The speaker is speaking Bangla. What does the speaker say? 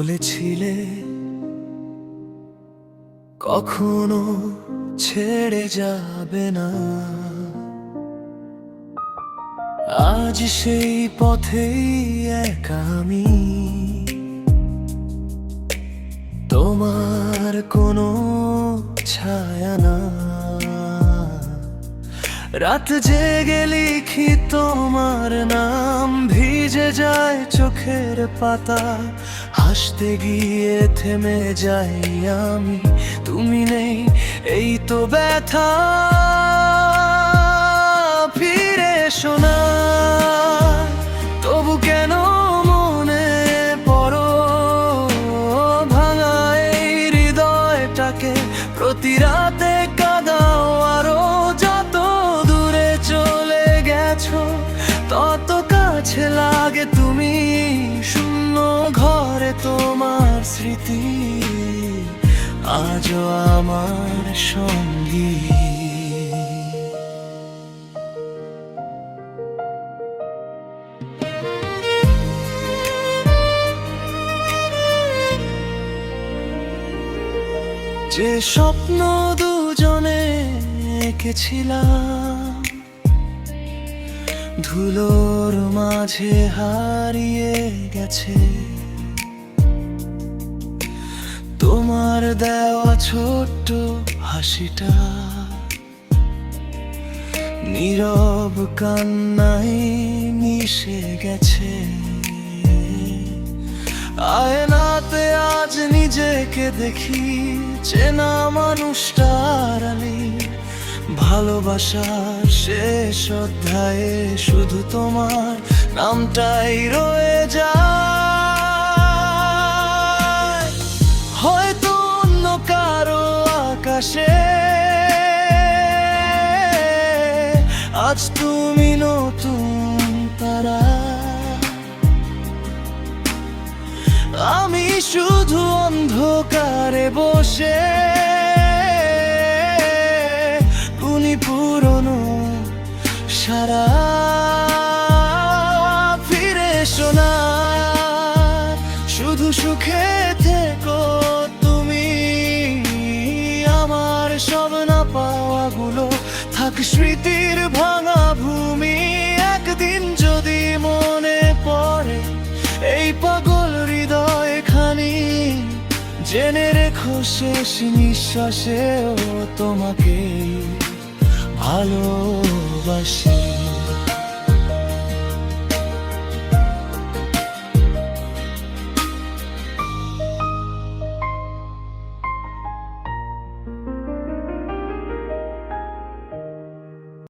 বলেছিলে কখনো ছেড়ে যাবে না, আজ সেই পথেই একা আমি। তোমার কোনো ছায়া না, রাত জেগে লিখি তোমার নাম, ভিজে যায় চোখের পাতা, হাসতে গিয়ে থেমে যাই আমি। তুমি নেই এই তো ব্যথা, ফিরে এসো না। তবু কেন মনে পড়ো, ভাঙা এই হৃদয়টাকে প্রতি রাতে কাঁদাও আরো। যত দূরে চলে গেছো তত কাছে লাগে তুমি, শূন্য ঘরে তোমার স্মৃতি আজও আমার সঙ্গী। যে স্বপ্ন দুজনে এঁকেছিলাম, ধুলোর মাঝে হারিয়ে গেছে। তোমার দেওয়া ছোট্ট হাসিটা নীরব কান্নায় মিশে গেছে। আয়নাতে আজ নিজেকে দেখি, চেনা মানুষটার আলি। ভালোবাসার শেষ অধ্যায়ে শুধু তোমার নামটাই রয়ে যায়। হয়তো অন্য কারো আকাশে আজ তুমি নতুন তারা, আমি শুধু অন্ধকারে বসে গুনি পুরনো সারা। ফিরে এসো না, শুধু সুখে থেকো তুমি। আমার সব না পাওয়াগুলো থাক স্মৃতির ভাঙা ভূমি। একদিন যদি মনে পড়ে এই পাগল হৃদয় খানি, জেনে রেখো শেষ নিঃশ্বাসেও তোমাকে ভালোবাসি।